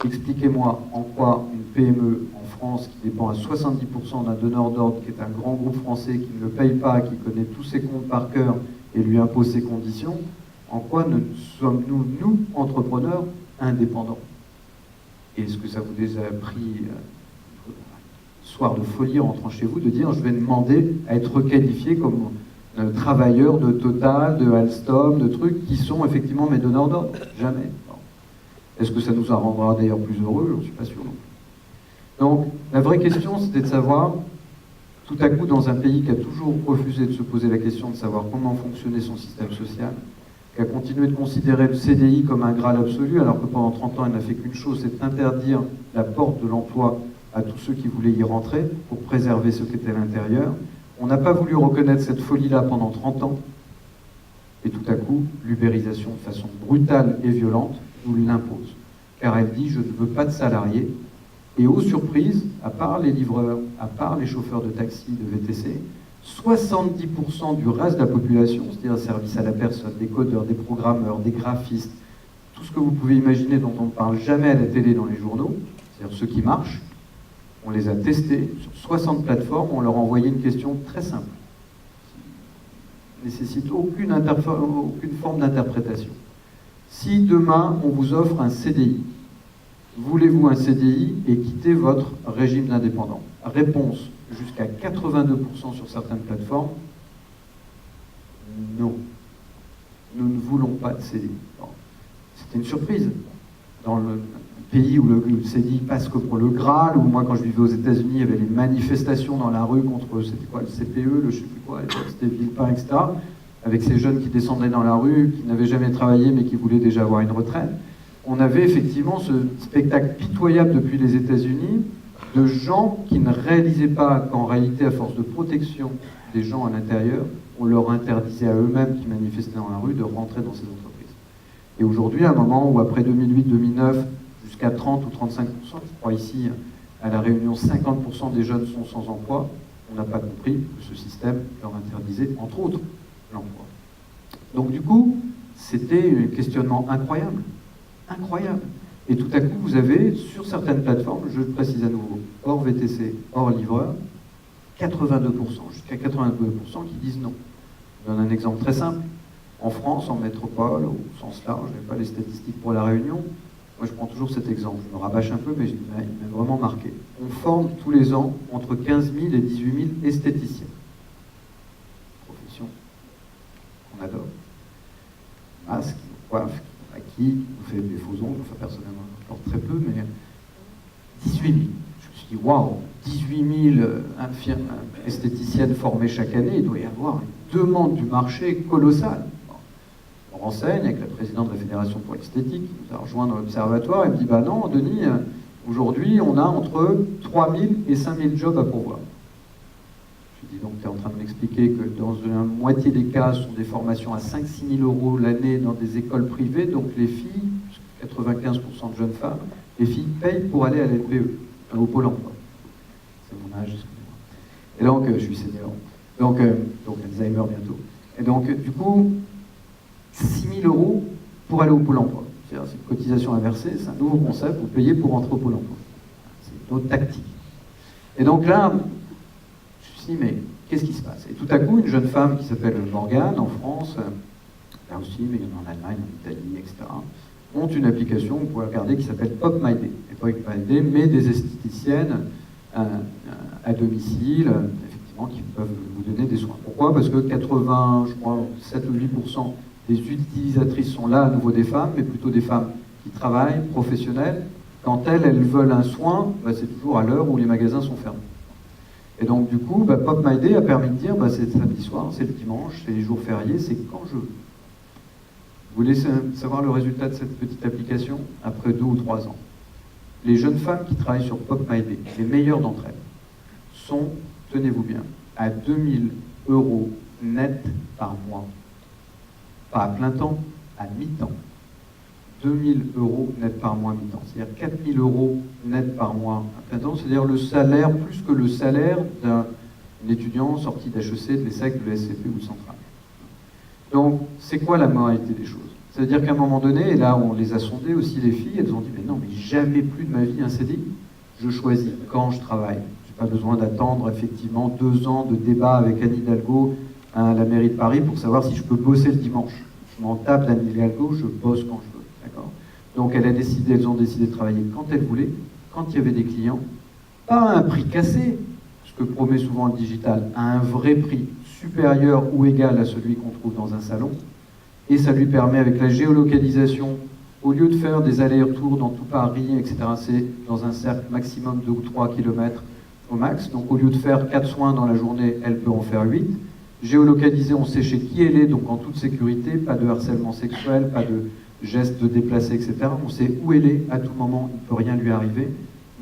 Expliquez-moi en quoi une PME en France qui dépend à 70% d'un donneur d'ordre, qui est un grand groupe français, qui ne le paye pas, qui connaît tous ses comptes par cœur et lui impose ses conditions, en quoi ne sommes-nous, nous, entrepreneurs, indépendants? Et est-ce que ça vous a pris soir de folie en rentrant chez vous de dire je vais demander à être requalifié comme travailleurs de Total, de Alstom, de trucs qui sont effectivement mes donneurs d'ordre. Jamais. Est-ce que ça nous en rendra d'ailleurs plus heureux? Je ne suis pas sûr non plus. Donc, la vraie question, c'était de savoir, tout à coup, dans un pays qui a toujours refusé de se poser la question de savoir comment fonctionnait son système social, qui a continué de considérer le CDI comme un graal absolu, alors que pendant 30 ans, il n'a fait qu'une chose, c'est d'interdire la porte de l'emploi à tous ceux qui voulaient y rentrer, pour préserver ce qui était à l'intérieur. On n'a pas voulu reconnaître cette folie-là pendant 30 ans, et tout à coup, l'ubérisation, de façon brutale et violente, nous l'impose. Car elle dit, je ne veux pas de salariés, et aux surprises, à part les livreurs, à part les chauffeurs de taxi, de VTC, 70% du reste de la population, c'est-à-dire service à la personne, des codeurs, des programmeurs, des graphistes, tout ce que vous pouvez imaginer dont on ne parle jamais à la télé dans les journaux, c'est-à-dire ceux qui marchent, on les a testés sur 60 plateformes, on leur a envoyé une question très simple, qui ne nécessite aucune forme d'interprétation. Si demain on vous offre un CDI, voulez-vous un CDI et quitter votre régime d'indépendant? Réponse, jusqu'à 82% sur certaines plateformes, non. Nous ne voulons pas de CDI. C'était une surprise. Dans le pays où le CDI passe que pour le Graal, où moi quand je vivais aux États-Unis, il y avait les manifestations dans la rue contre, c'était quoi, le CPE, le je sais plus quoi, c'était Villepin, etc., avec ces jeunes qui descendaient dans la rue, qui n'avaient jamais travaillé mais qui voulaient déjà avoir une retraite. On avait effectivement ce spectacle pitoyable depuis les États-Unis de gens qui ne réalisaient pas qu'en réalité, à force de protection des gens à l'intérieur, on leur interdisait à eux-mêmes qui manifestaient dans la rue de rentrer dans ces entreprises. Et aujourd'hui, à un moment où après 2008-2009, jusqu'à 30 ou 35%, je crois ici, à La Réunion, 50% des jeunes sont sans emploi, on n'a pas compris que ce système leur interdisait, entre autres, l'emploi. Donc du coup, c'était un questionnement incroyable. Incroyable. Et tout à coup, vous avez, sur certaines plateformes, je le précise à nouveau, hors VTC, hors livreur, 82%, jusqu'à 82% qui disent non. Je donne un exemple très simple. En France, en métropole, au sens large, je n'ai pas les statistiques pour La Réunion, moi je prends toujours cet exemple, je me rabâche un peu, mais il m'a vraiment marqué. On forme tous les ans entre 15 000 et 18 000 esthéticiens. Profession qu'on adore. Masque, coiffe, à qui vous fait des faux ongles, enfin personnellement je porte très peu, mais 18 000. Je me suis dit, waouh, 18 000 esthéticiennes formées chaque année, il doit y avoir une demande du marché colossale. On renseigne avec la présidente de la Fédération pour l'esthétique, qui nous a rejoint dans l'observatoire, et me dit, bah non, Denis, aujourd'hui on a entre 3 000 et 5 000 jobs à pourvoir. Je lui dis donc, tu es en train de m'expliquer que dans la moitié des cas, ce sont des formations à 5-6 000 euros l'année dans des écoles privées, donc les filles, 95% de jeunes femmes, les filles payent pour aller à l'LPE, au Pôle emploi. C'est mon âge, excusez-moi. Et donc, je suis senior. Donc Alzheimer bientôt. Et donc, du coup, 6 000 euros pour aller au Pôle emploi. C'est-à-dire, c'est une cotisation inversée, c'est un nouveau concept, vous payez pour rentrer au Pôle emploi. C'est une autre tactique. Et donc là, je me suis dit, mais qu'est-ce qui se passe? Et tout à coup, une jeune femme qui s'appelle Morgane, en France, là aussi, mais il y en a en Allemagne, en Italie, etc., monte une application, vous pouvez regarder, qui s'appelle Pop My Day. Et Pop My Day met des esthéticiennes à domicile, effectivement, qui peuvent vous donner des soins. Pourquoi? Parce que 80, je crois, 7 ou 8% des utilisatrices sont là, à nouveau des femmes, mais plutôt des femmes qui travaillent, professionnelles. Quand elles veulent un soin, bah, c'est toujours à l'heure où les magasins sont fermés. Et donc, du coup, bah, Pop My Day a permis de dire, bah, c'est le samedi soir, c'est le dimanche, c'est les jours fériés, c'est quand je veux. Vous voulez savoir le résultat de cette petite application? Après 2 ou 3 ans. Les jeunes femmes qui travaillent sur Pop My Day, les meilleures d'entre elles, sont, tenez-vous bien, à 2 000 euros net par mois. Pas à plein temps, à mi-temps. 2 000 euros net par mois à mi-temps. C'est-à-dire 4 000 euros net par mois à plein temps. C'est-à-dire le salaire, plus que le salaire d'un étudiant sorti d'HEC, de l'ESSEC, de l'ESCP ou de Centrale. Donc, c'est quoi la moralité des choses? C'est-à-dire qu'à un moment donné, et là on les a sondées aussi, les filles, elles ont dit, mais non, mais jamais plus de ma vie un CDI. Je choisis quand je travaille. Je n'ai pas besoin d'attendre effectivement 2 ans de débat avec Anne Hidalgo à la mairie de Paris pour savoir si je peux bosser le dimanche. Je m'en tape d'Anne Hidalgo, je bosse quand je veux. D'accord? Donc elles ont décidé de travailler quand elles voulaient, quand il y avait des clients, pas à un prix cassé, ce que promet souvent le digital, à un vrai prix supérieur ou égal à celui qu'on trouve dans un salon. Et ça lui permet, avec la géolocalisation, au lieu de faire des allers-retours dans tout Paris, etc., c'est dans un cercle maximum de 2 ou 3 km au max. Donc au lieu de faire 4 soins dans la journée, elle peut en faire 8. Géolocalisée, on sait chez qui elle est, donc en toute sécurité, pas de harcèlement sexuel, pas de gestes déplacés, etc. On sait où elle est à tout moment, il ne peut rien lui arriver.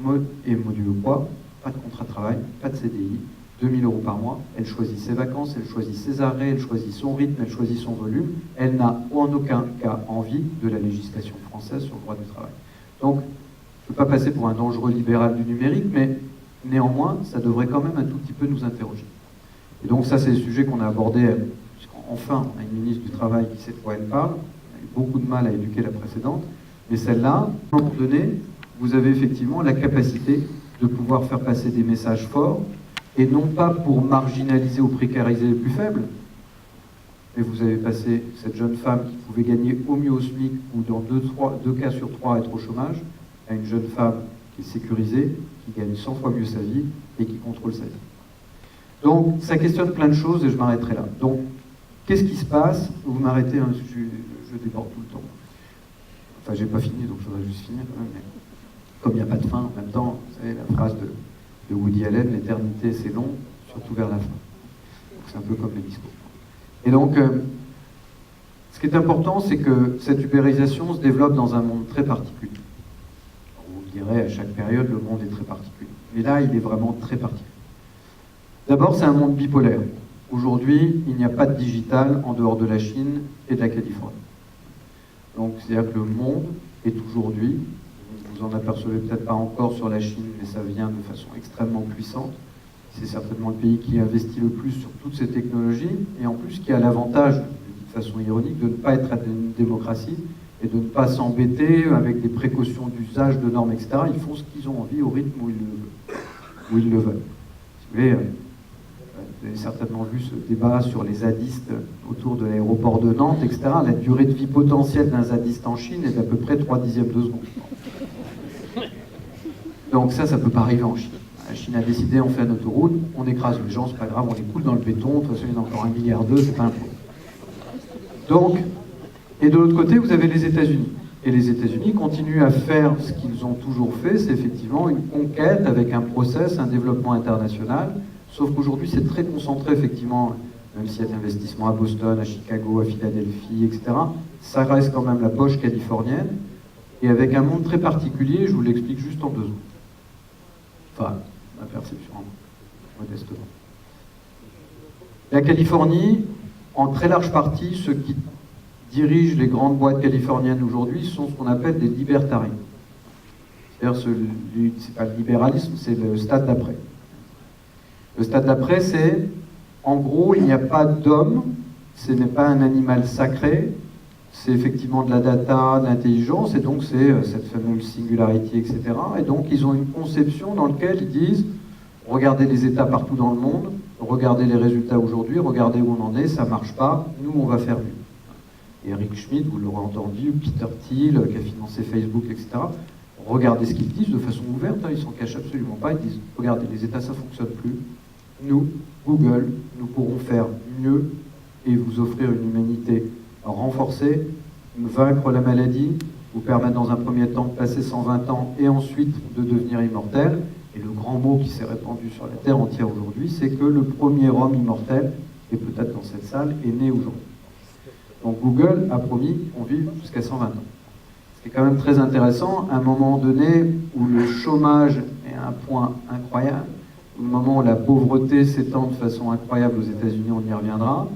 Mode et modulo poids, pas de contrat de travail, pas de CDI, 2 000 € par mois. Elle choisit ses vacances, elle choisit ses arrêts, elle choisit son rythme, elle choisit son volume. Elle n'a en aucun cas envie de la législation française sur le droit du travail. Donc, je ne veux pas passer pour un dangereux libéral du numérique, mais néanmoins, ça devrait quand même un tout petit peu nous interroger. Et donc ça, c'est le sujet qu'on a abordé, puisqu'enfin, on a une ministre du Travail qui sait de quoi elle parle. On a eu beaucoup de mal à éduquer la précédente, mais celle-là, à un moment donné, vous avez effectivement la capacité de pouvoir faire passer des messages forts, et non pas pour marginaliser ou précariser les plus faibles, mais vous avez passé cette jeune femme qui pouvait gagner au mieux au SMIC, ou dans 2 cas sur 3 être au chômage, à une jeune femme qui est sécurisée, qui gagne 100 fois mieux sa vie, et qui contrôle sa vie. Donc, ça questionne plein de choses et je m'arrêterai là. Donc, qu'est-ce qui se passe? Vous m'arrêtez, hein, je déborde tout le temps. Enfin, j'ai pas fini, donc je voudrais juste finir quand même. Mais comme il n'y a pas de fin, en même temps, vous savez, la phrase de Woody Allen, l'éternité c'est long, surtout vers la fin. Donc, c'est un peu comme les discours. Et donc, ce qui est important, c'est que cette ubérisation se développe dans un monde très particulier. Vous le direz, à chaque période, le monde est très particulier. Mais là, il est vraiment très particulier. D'abord, c'est un monde bipolaire. Aujourd'hui, il n'y a pas de digital en dehors de la Chine et de la Californie. Donc, c'est-à-dire que le monde est aujourd'hui, vous en apercevez peut-être pas encore sur la Chine, mais ça vient de façon extrêmement puissante. C'est certainement le pays qui investit le plus sur toutes ces technologies, et en plus qui a l'avantage, de façon ironique, de ne pas être une démocratie et de ne pas s'embêter avec des précautions d'usage, de normes, etc. Ils font ce qu'ils ont envie au rythme où ils le veulent. Si vous voulez, vous avez certainement vu ce débat sur les zadistes autour de l'aéroport de Nantes, etc. La durée de vie potentielle d'un zadiste en Chine est d'à peu près 3/10 de seconde. Donc ça ne peut pas arriver en Chine. La Chine a décidé, on fait une autoroute, on écrase les gens, c'est pas grave, on les coule dans le béton, de toute façon il y en a encore 1,2 milliard, c'est pas un problème. Donc, et de l'autre côté, vous avez les États-Unis. Et les États-Unis continuent à faire ce qu'ils ont toujours fait, c'est effectivement une conquête avec un process, un développement international. Sauf qu'aujourd'hui, c'est très concentré, effectivement, même s'il y a des investissements à Boston, à Chicago, à Philadelphie, etc. Ça reste quand même la poche californienne, et avec un monde très particulier, je vous l'explique juste en 2 secondes. Enfin, ma perception, modestement. La Californie, en très large partie, ceux qui dirigent les grandes boîtes californiennes aujourd'hui sont ce qu'on appelle des libertariens. C'est-à-dire, c'est pas le libéralisme, c'est le stade d'après. Le stade d'après, c'est, en gros, il n'y a pas d'homme, ce n'est pas un animal sacré, c'est effectivement de la data, de l'intelligence, et donc c'est cette fameuse singularité, etc. Et donc ils ont une conception dans laquelle ils disent, regardez les États partout dans le monde, regardez les résultats aujourd'hui, regardez où on en est, ça ne marche pas, nous on va faire mieux. Et Eric Schmidt, vous l'aurez entendu, Peter Thiel, qui a financé Facebook, etc., regardez ce qu'ils disent de façon ouverte, hein, ils s'en cachent absolument pas, ils disent, regardez, les États ça ne fonctionne plus, nous, Google, nous pourrons faire mieux et vous offrir une humanité renforcée, vaincre la maladie, vous permettre dans un premier temps de passer 120 ans et ensuite de devenir immortel. Et le grand mot qui s'est répandu sur la Terre entière aujourd'hui, c'est que le premier homme immortel, et peut-être dans cette salle, est né aujourd'hui. Donc Google a promis qu'on vive jusqu'à 120 ans. Ce qui est quand même très intéressant, à un moment donné où le chômage est à un point incroyable, au moment où la pauvreté s'étend de façon incroyable aux États-Unis, on y reviendra,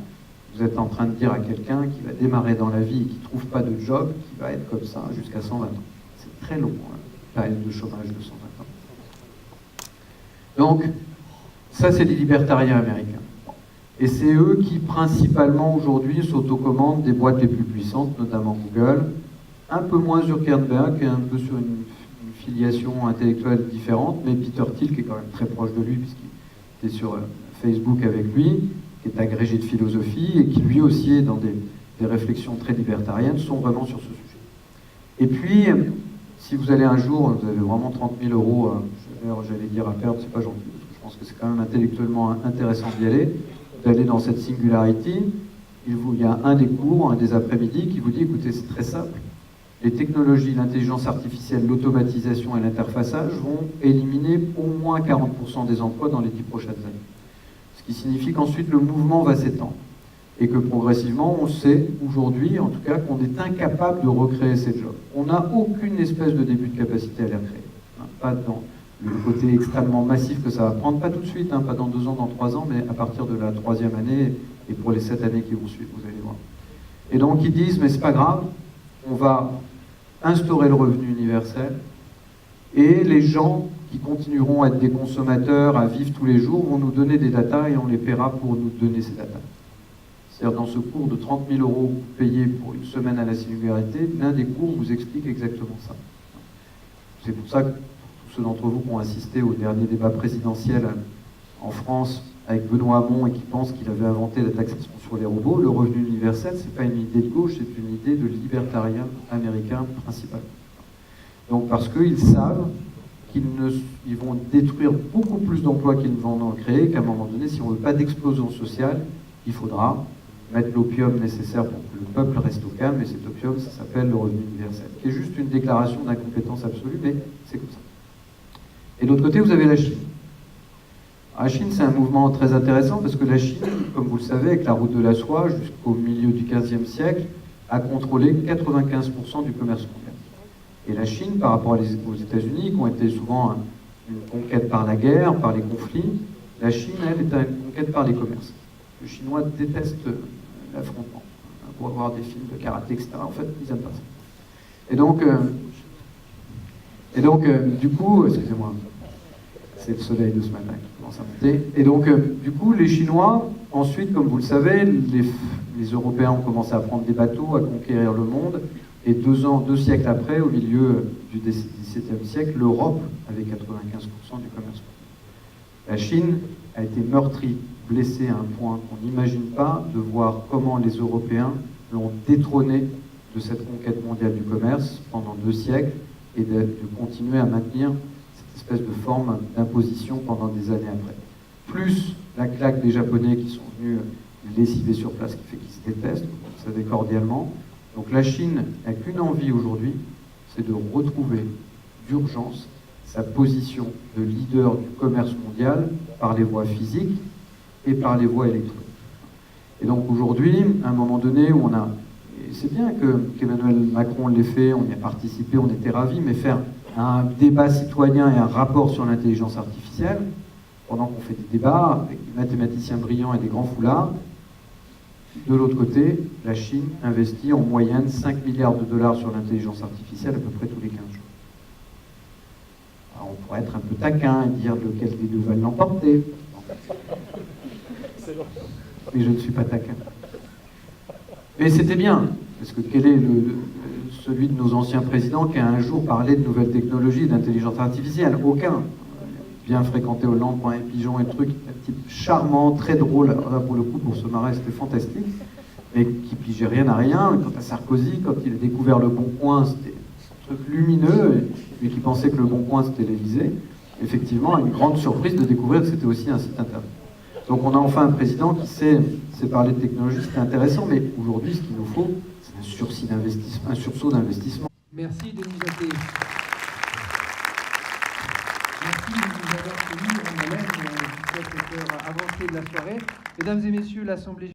vous êtes en train de dire à quelqu'un qui va démarrer dans la vie et qui ne trouve pas de job, qui va être comme ça jusqu'à 120 ans. C'est très long, hein, période de chômage de 120 ans. Donc, ça c'est les libertariens américains. Et c'est eux qui, principalement aujourd'hui, s'autocommandent des boîtes les plus puissantes, notamment Google, un peu moins Zuckerberg, qui est un peu sur une filiation intellectuelle différente, mais Peter Thiel, qui est quand même très proche de lui, puisqu'il était sur Facebook avec lui, qui est agrégé de philosophie, et qui lui aussi est dans des réflexions très libertariennes, sont vraiment sur ce sujet. Et puis, si vous allez un jour, vous avez vraiment 30 000 €, j'allais dire à perdre, c'est pas gentil, parce que je pense que c'est quand même intellectuellement intéressant d'y aller, d'aller dans cette singularity. Il y a un des cours, un des après-midi qui vous dit, écoutez, c'est très simple, les technologies, l'intelligence artificielle, l'automatisation et l'interfaçage vont éliminer au moins 40% des emplois dans les 10 prochaines années. Ce qui signifie qu'ensuite le mouvement va s'étendre. Et que progressivement, on sait aujourd'hui, en tout cas, qu'on est incapable de recréer ces jobs. On n'a aucune espèce de début de capacité à les recréer. Pas dans le côté extrêmement massif que ça va prendre, pas tout de suite, pas dans 2 ans, dans 3 ans, mais à partir de la 3e année et pour les 7 années qui vont suivre, vous allez voir. Et donc ils disent, mais c'est pas grave, on va instaurer le revenu universel et les gens qui continueront à être des consommateurs, à vivre tous les jours, vont nous donner des datas et on les paiera pour nous donner ces datas. C'est-à-dire dans ce cours de 30 000 € payés pour une semaine à la singularité, l'un des cours vous explique exactement ça. C'est pour ça que tous ceux d'entre vous qui ont assisté au dernier débat présidentiel en France avec Benoît Hamon et qui pensent qu'il avait inventé la taxation sur les robots, le revenu universel, c'est pas une idée de gauche, c'est une idée de libertarien américain principalement. Donc parce qu'ils savent qu'ils vont détruire beaucoup plus d'emplois qu'ils ne vont en créer, qu'à un moment donné, si on ne veut pas d'explosion sociale, il faudra mettre l'opium nécessaire pour que le peuple reste au calme, et cet opium, ça s'appelle le revenu universel, qui est juste une déclaration d'incompétence absolue, mais c'est comme ça. Et de l'autre côté, vous avez la Chine. La Chine, c'est un mouvement très intéressant parce que la Chine, comme vous le savez, avec la route de la soie, jusqu'au milieu du XVe siècle, a contrôlé 95% du commerce mondial. Et la Chine, par rapport aux États-Unis, qui ont été souvent une conquête par la guerre, par les conflits, la Chine, elle, est une conquête par les commerces. Les Chinois détestent l'affrontement. Pour voir des films de karaté, etc., en fait, ils n'aiment pas ça. Et donc, du coup, excusez-moi, c'est le soleil de ce matin qui commence à monter. Et donc, du coup, les Chinois, ensuite, comme vous le savez, les Européens ont commencé à prendre des bateaux, à conquérir le monde. Et 2 siècles après, au milieu du XVIIe siècle, l'Europe avait 95% du commerce. La Chine a été meurtrie, blessée à un point qu'on n'imagine pas, de voir comment les Européens l'ont détrôné de cette conquête mondiale du commerce pendant 2 siècles et de continuer à maintenir espèce de forme d'imposition pendant des années après. Plus la claque des Japonais qui sont venus les lessiver sur place, qui fait qu'ils se détestent, vous savez, cordialement. Donc la Chine n'a qu'une envie aujourd'hui, c'est de retrouver d'urgence sa position de leader du commerce mondial par les voies physiques et par les voies électroniques. Et donc aujourd'hui, à un moment donné où on a, et c'est bien qu'Emmanuel Macron l'ait fait, on y a participé, on était ravis, mais faire un débat citoyen et un rapport sur l'intelligence artificielle, pendant qu'on fait des débats avec des mathématiciens brillants et des grands foulards, de l'autre côté, la Chine investit en moyenne 5 milliards de dollars sur l'intelligence artificielle à peu près tous les 15 jours. Alors on pourrait être un peu taquin et dire lequel des deux va l'emporter. Mais je ne suis pas taquin. Mais c'était bien, parce que quel est celui de nos anciens présidents qui a un jour parlé de nouvelles technologies, d'intelligence artificielle? Aucun. Bien fréquenté Hollande, prend un pigeon et le truc, un type charmant, très drôle. Alors là, pour le coup, pour se marrer, c'était fantastique. Mais qui pigeait rien à rien. Quant à Sarkozy, quand il a découvert Le Bon Coin, c'était un truc lumineux. Lui qui pensait que Le Bon Coin, c'était l'Élysée. Effectivement, une grande surprise de découvrir que c'était aussi un site internet. Donc on a enfin un président qui sait parler de technologie, c'est intéressant, mais aujourd'hui, ce qu'il nous faut, c'est un sursaut d'investissement. Merci de nous aider. Merci de nous avoir tenu en haleine jusqu'à cette heure avancée de la soirée. Mesdames et messieurs, l'Assemblée